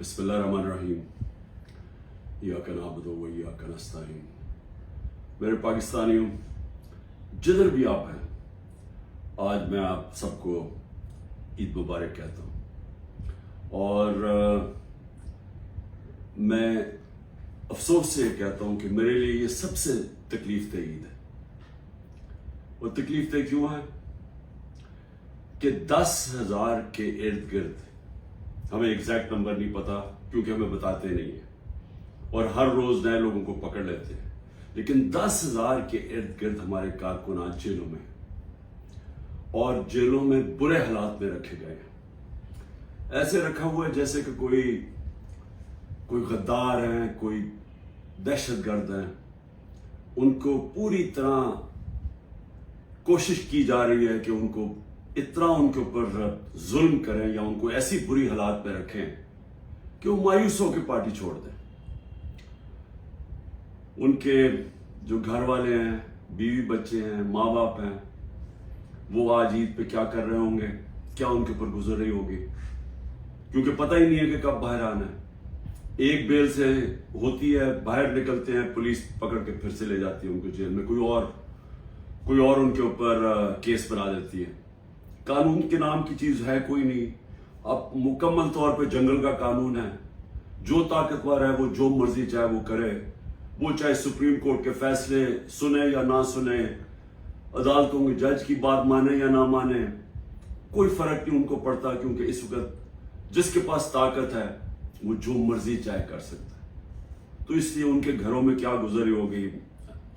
بسم اللہ الرحمن الرحیم ایاک نعبد و ایاک نستعین۔ میرے پاکستانیوں، جدھر بھی آپ ہیں، آج میں آپ سب کو عید مبارک کہتا ہوں، اور میں افسوس سے یہ کہتا ہوں کہ میرے لیے یہ سب سے تکلیف دہ عید ہے۔ اور تکلیف دہ کیوں ہے کہ 10,000 کے ارد گرد، ہمیں ایگزیکٹ نمبر نہیں پتا کیونکہ ہمیں بتاتے نہیں ہیں اور ہر روز نئے لوگوں کو پکڑ لیتے ہیں، لیکن 10,000 کے ارد گرد ہمارے کارکنان جیلوں میں اور جیلوں میں برے حالات میں رکھے گئے ہیں۔ ایسے رکھا ہوا ہے جیسے کہ کوئی غدار ہیں، کوئی دہشت گرد ہیں۔ ان کو پوری طرح کوشش کی جا رہی ہے کہ ان کو اتنا ان کے اوپر ظلم کریں یا ان کو ایسی بری حالات میں رکھیں کہ وہ مایوس ہو کے پارٹی چھوڑ دیں۔ ان کے جو گھر والے ہیں، بیوی بچے ہیں، ماں باپ ہیں، وہ آج عید پہ کیا کر رہے ہوں گے، کیا ان کے اوپر گزر رہی ہوگی، کیونکہ پتہ ہی نہیں ہے کہ کب باہر آنا ہے۔ ایک بیل سے ہوتی ہے، باہر نکلتے ہیں، پولیس پکڑ کے پھر سے لے جاتی ہے ان کو جیل میں، کوئی اور ان کے اوپر کیس بنا دیتی ہے۔ قانون کے نام کی چیز ہے کوئی نہیں۔ اب مکمل طور پہ جنگل کا قانون ہے، جو طاقتور ہے وہ جو مرضی چاہے وہ کرے، وہ چاہے سپریم کورٹ کے فیصلے سنے یا نہ سنے، عدالتوں کے جج کی بات مانے یا نہ مانے، کوئی فرق نہیں ان کو پڑتا، کیونکہ اس وقت جس کے پاس طاقت ہے وہ جو مرضی چاہے کر سکتا ہے۔ تو اس لیے ان کے گھروں میں کیا گزری ہوگی،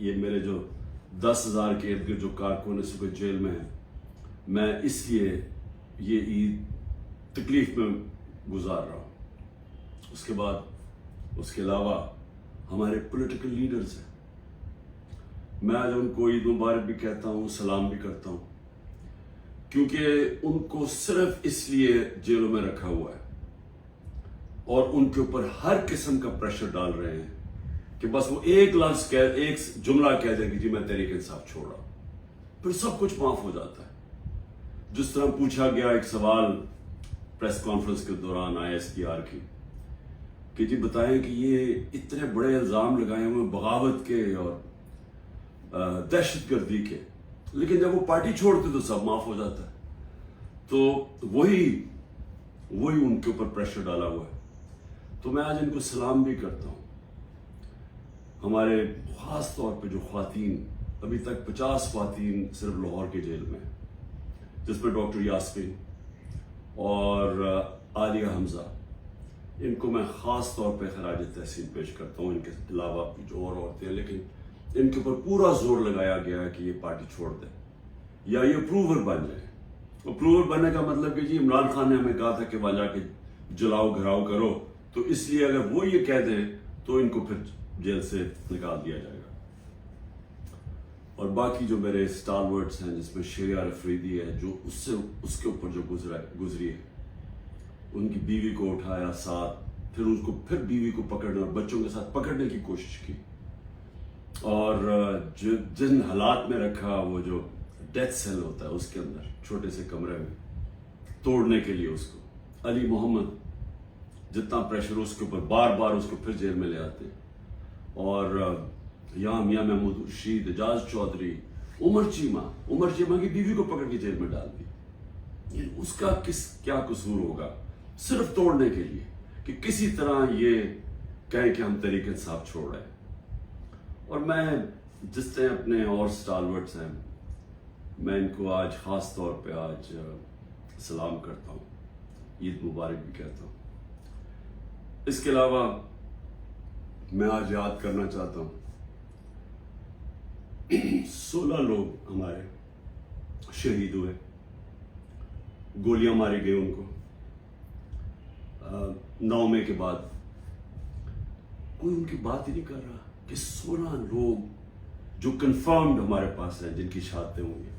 یہ میرے جو 10,000 کے ارد گرد جو کارکن اس وقت جیل میں ہیں، میں اس لیے یہ عید تکلیف میں گزار رہا ہوں۔ اس کے علاوہ ہمارے پولیٹیکل لیڈرز ہیں، میں آج ان کو عید مبارک بھی کہتا ہوں، سلام بھی کرتا ہوں، کیونکہ ان کو صرف اس لیے جیلوں میں رکھا ہوا ہے اور ان کے اوپر ہر قسم کا پریشر ڈال رہے ہیں کہ بس وہ ایک لفظ ایک جملہ کہہ دیں کہ جی میں تحریک انصاف چھوڑ رہا ہوں، پھر سب کچھ معاف ہو جاتا ہے۔ جس طرح پوچھا گیا ایک سوال پریس کانفرنس کے دوران ISPR کی کہ جی بتائیں کہ یہ اتنے بڑے الزام لگائے ہوئے بغاوت کے اور دہشت گردی کے، لیکن جب وہ پارٹی چھوڑتے تو سب معاف ہو جاتا ہے۔ تو وہی ان کے اوپر پریشر ڈالا ہوا ہے۔ تو میں آج ان کو سلام بھی کرتا ہوں۔ ہمارے خاص طور پہ جو خواتین، ابھی تک 50 خواتین صرف لاہور کے جیل میں ہیں، جس میں ڈاکٹر یاسمین اور عالیہ حمزہ، ان کو میں خاص طور پہ خراج تحسین پیش کرتا ہوں۔ ان کے علاوہ جو اور عورتیں ہیں، لیکن ان کے اوپر پورا زور لگایا گیا ہے کہ یہ پارٹی چھوڑ دیں یا یہ اپروور بن جائے۔ اپروور بننے کا مطلب کہ جی عمران خان نے ہمیں کہا تھا کہ وہاں جا کے جلاؤ گھراؤ کرو، تو اس لیے اگر وہ یہ کہہ دیں تو ان کو پھر جیل سے نکال دیا جائے گا۔ اور باقی جو میرے اسٹالورٹس ہیں، جس میں شیریہ افریدی ہے، جو اس کے اوپر جو گزری ہے، ان کی بیوی کو اٹھایا ساتھ، پھر بیوی کو پکڑنے اور بچوں کے ساتھ پکڑنے کی کوشش کی، اور جن حالات میں رکھا، وہ جو ڈیتھ سیل ہوتا ہے اس کے اندر چھوٹے سے کمرے میں، توڑنے کے لیے اس کو علی محمد جتنا پریشر اس کے اوپر، بار بار اس کو پھر جیل میں لے آتے، اور یہاں میاں محمود رشید، اعجاز چودھری، عمر چیمہ کی بیوی کو پکڑ کے جیل میں ڈال دی۔ اس کا کیا قصور ہوگا، صرف توڑنے کے لیے کہ کسی طرح یہ کہیں کہ ہم تحریک انصاف چھوڑ رہے ہیں۔ اور میں جس طرح اپنے اور اسٹالورٹس ہیں، میں ان کو آج خاص طور پہ آج سلام کرتا ہوں، عید مبارک بھی کہتا ہوں۔ اس کے علاوہ میں آج یاد کرنا چاہتا ہوں 16 لوگ ہمارے شہید ہوئے، گولیاں ماری گئی ان کو 9 مئی کے بعد۔ کوئی ان کی بات ہی نہیں کر رہا کہ 16 لوگ جو کنفرمڈ ہمارے پاس ہیں جن کی شہادتیں ہوئی ہیں،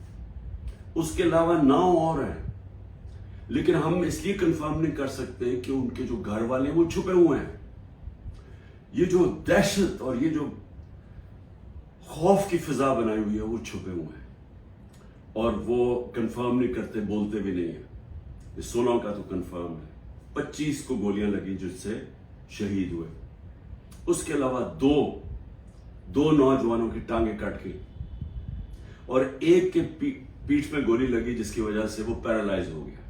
اس کے علاوہ 9 اور ہیں، لیکن ہم اس لیے کنفرم نہیں کر سکتے کہ ان کے جو گھر والے ہیں وہ چھپے ہوئے ہیں۔ یہ جو دہشت اور یہ جو خوف کی فضا بنائی ہوئی ہے وہ چھپے ہوئے ہیں، اور وہ کنفرم نہیں کرتے، بولتے بھی نہیں ہیں۔ 16 کا تو کنفرم ہے، 25 کو گولیاں لگی جس سے شہید ہوئے. اس کے علاوہ دو نوجوانوں کی ٹانگیں کٹ گئی اور ایک کے پیٹھ میں گولی لگی جس کی وجہ سے وہ پیرالائز ہو گیا,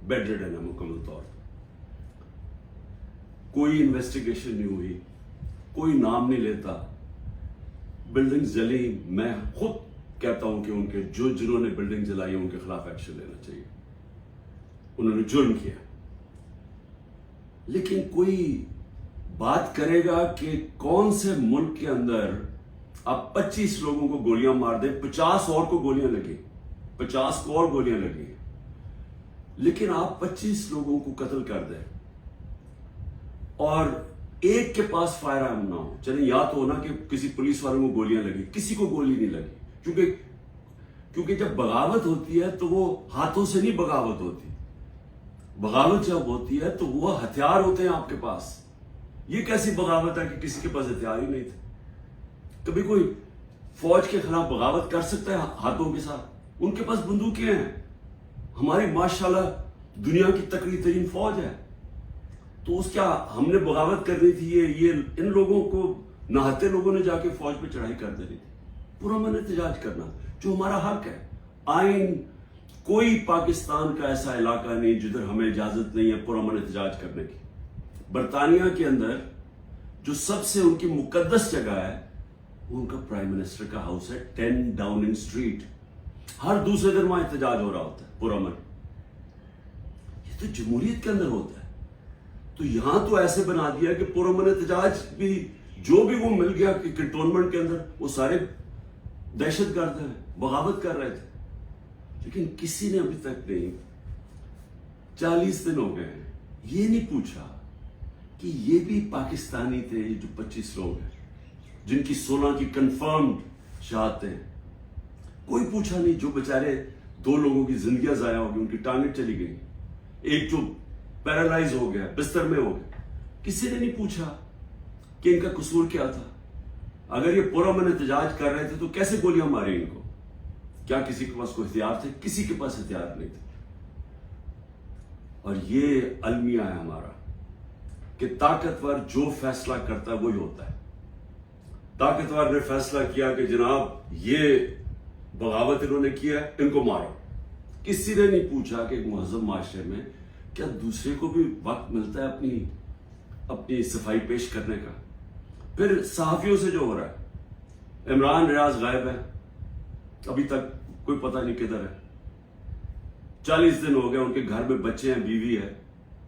بیڈ ریڈن ہے مکمل طور پر. کوئی انویسٹیگیشن نہیں ہوئی, کوئی نام نہیں لیتا. بلڈنگ جلی, میں خود کہتا ہوں کہ ان کے جنہوں نے بلڈنگ جلائی ان کے خلاف ایکشن لینا چاہیے. انہوں نے جرم کیا, لیکن کوئی بات کرے گا کہ کون سے ملک کے اندر آپ 25 لوگوں کو گولیاں مار دیں, 50 اور کو گولیاں لگیں, 50 کو اور گولیاں لگیں, لیکن آپ 25 لوگوں کو قتل کر دیں اور ایک کے پاس فائر آرم نہ ہو. چلیں یا تو ہونا کہ کسی پولیس والوں کو گولیاں لگی, کسی کو گولی نہیں لگی, کیونکہ جب بغاوت ہوتی ہے تو وہ ہاتھوں سے نہیں بغاوت ہوتی. بغاوت جب ہوتی ہے تو وہ ہتھیار ہوتے ہیں آپ کے پاس. یہ کیسی بغاوت ہے کہ کسی کے پاس ہتھیار ہی نہیں تھے؟ کبھی کوئی فوج کے خلاف بغاوت کر سکتا ہے ہاتھوں کے ساتھ؟ ان کے پاس بندوقیں ہیں. ہماری ماشاءاللہ دنیا کی تکڑی ترین فوج ہے. تو اس کیا ہم نے بغاوت کرنی تھی؟ یہ ان لوگوں کو نہاتے لوگوں نے جا کے فوج پہ چڑھائی کر دینی تھی. پرامن احتجاج کرنا جو ہمارا حق ہے. آئین کوئی پاکستان کا ایسا علاقہ نہیں جدھر ہمیں اجازت نہیں ہے پرامن احتجاج کرنے کی. برطانیہ کے اندر جو سب سے ان کی مقدس جگہ ہے وہ ان کا پرائم منسٹر کا ہاؤس ہے, 10 ڈاؤننگ اسٹریٹ. ہر دوسرے دن وہاں احتجاج ہو رہا ہوتا ہے پرامن. یہ تو جمہوریت کے اندر ہوتا ہے. تو یہاں تو ایسے بنا دیا کہ پرامن احتجاج بھی جو بھی وہ مل گیا کہ کنٹونمنٹ کے اندر وہ سارے دہشت گرد ہیں, بغاوت کر رہے تھے. لیکن کسی نے ابھی تک نہیں, 40 دن ہو گئے ہیں, یہ نہیں پوچھا کہ یہ بھی پاکستانی تھے. جو 25 لوگ ہیں جن کی 16 کی کنفرمڈ شہادتیں, کوئی پوچھا نہیں. جو بےچارے 2 لوگوں کی زندگیاں ضائع ہو گئی, ان کی ٹانگیں چلی گئی, ایک جو پیرالائز ہو گیا, بستر میں ہو گیا, کسی نے نہیں پوچھا کہ ان کا قصور کیا تھا. اگر یہ پرامن احتجاج کر رہے تھے تو کیسے گولیاں ماری ان کو؟ کیا کسی کے پاس کوئی ہتھیار تھے؟ کسی کے پاس ہتھیار نہیں تھے. اور یہ المیہ ہے ہمارا کہ طاقتور جو فیصلہ کرتا ہے وہی ہوتا ہے. طاقتور نے فیصلہ کیا کہ جناب یہ بغاوت انہوں نے کیا ہے, ان کو مارو. کسی نے نہیں پوچھا کہ ایک مہذب معاشرے میں کیا دوسرے کو بھی وقت ملتا ہے اپنی صفائی پیش کرنے کا؟ پھر صحافیوں سے جو ہو رہا ہے, عمران ریاض غائب ہے, ابھی تک کوئی پتہ نہیں کدھر ہے. 40 دن ہو گئے, ان کے گھر میں بچے ہیں, بیوی ہے.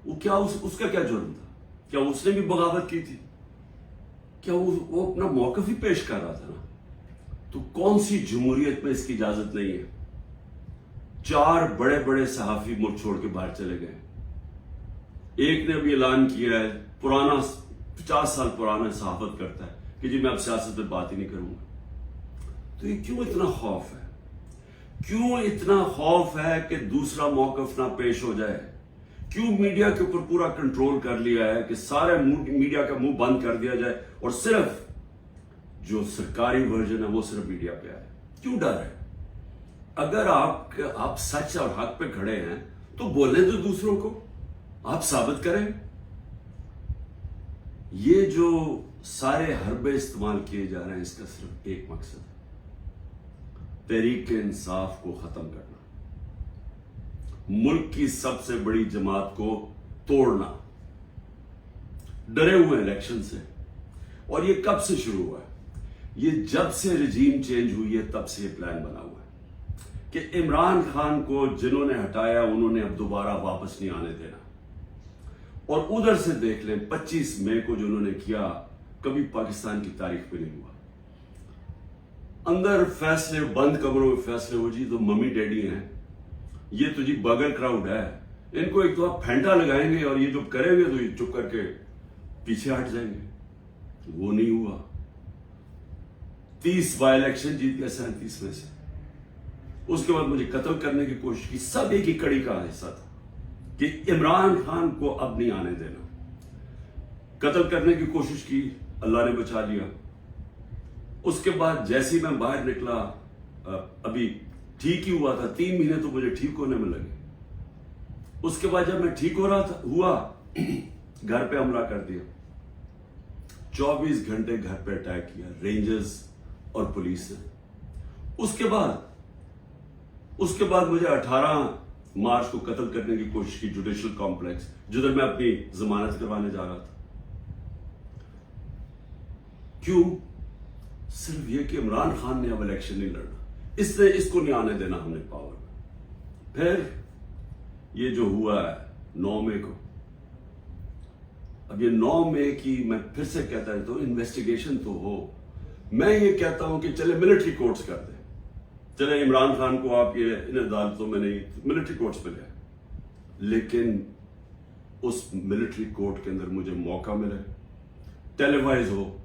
وہ کیا اس کا کیا جرم تھا؟ کیا اس نے بھی بغاوت کی تھی؟ کیا وہ اپنا موقف ہی پیش کر رہا تھا نا؟ تو کون سی جمہوریت میں اس کی اجازت نہیں ہے؟ 4 بڑے بڑے صحافی ملک چھوڑ کے باہر چلے گئے. ایک نے ابھی اعلان کیا ہے, پرانا 50 سال پرانا صحافت کرتا ہے کہ جی میں اب سیاست پہ بات ہی نہیں کروں گا. تو یہ کیوں اتنا خوف ہے؟ کیوں اتنا خوف ہے کہ دوسرا موقف نہ پیش ہو جائے؟ کیوں میڈیا کے اوپر پورا کنٹرول کر لیا ہے کہ سارے میڈیا کا منہ بند کر دیا جائے اور صرف جو سرکاری ورژن ہے وہ صرف میڈیا پہ آئے؟ کیوں ڈر ہے؟ اگر آپ سچ اور حق پہ کھڑے ہیں تو بولیں تو دوسروں کو, آپ ثابت کریں. یہ جو سارے حربے استعمال کیے جا رہے ہیں اس کا صرف ایک مقصد ہے, تحریک انصاف کو ختم کرنا, ملک کی سب سے بڑی جماعت کو توڑنا. ڈرے ہوئے ہیں الیکشن سے. اور یہ کب سے شروع ہوا ہے؟ یہ جب سے رجیم چینج ہوئی ہے تب سے یہ پلان بنا ہوا ہے کہ عمران خان کو جنہوں نے ہٹایا انہوں نے اب دوبارہ واپس نہیں آنے دینا. اور ادھر سے دیکھ لیں 25 مئی کو جو انہوں نے کیا کبھی پاکستان کی تاریخ میں نہیں ہوا. اندر فیصلے, بند کمروں میں فیصلے ہو جی تو ممی ڈیڈی ہیں, یہ تو جی بغل کراؤڈ ہے, ان کو ایک تو آپ پھینٹا لگائیں گے اور یہ جو کریں گے تو یہ چپ کر کے پیچھے ہٹ جائیں گے. وہ نہیں ہوا. 30 بائی الیکشن جیت گیا 37 میں سے. اس کے بعد مجھے قتل کرنے کی کوشش کی. سب ایک ہی کڑی کا حصہ تھا کہ عمران خان کو اب نہیں آنے دینا. قتل کرنے کی کوشش کی, اللہ نے بچا لیا. اس کے بعد جیسے میں باہر نکلا, ابھی ٹھیک ہی ہوا تھا, 3 مہینے تو مجھے ٹھیک ہونے میں لگے. اس کے بعد جب میں ٹھیک ہو رہا ہوا گھر پہ حملہ کر دیا، 24 گھنٹے گھر پہ اٹیک کیا رینجرز اور پولیس نے۔ اس کے بعد مجھے 18 مارچ کو قتل کرنے کی کوشش کی جوڈیشل کمپلیکس، جدھر میں اپنی ضمانت کروانے جا رہا تھا۔ کیوں؟ صرف یہ کہ عمران خان نے اب الیکشن نہیں لڑنا، اس کو نہیں آنے دینا ہم نے پاور میں۔ پھر یہ جو ہوا ہے 9 مئی کو، اب یہ 9 مئی کی میں پھر سے کہتا ہوں تو انویسٹیگیشن تو ہو۔ میں یہ کہتا ہوں کہ چلے ملٹری کورٹس کر دیں، چلے عمران خان کو آپ یہ ان عدالتوں میں نہیں، ملٹری کورٹس پہ لے، لیکن اس ملٹری کورٹ کے اندر مجھے موقع ملے، ٹیلی وائز ہو،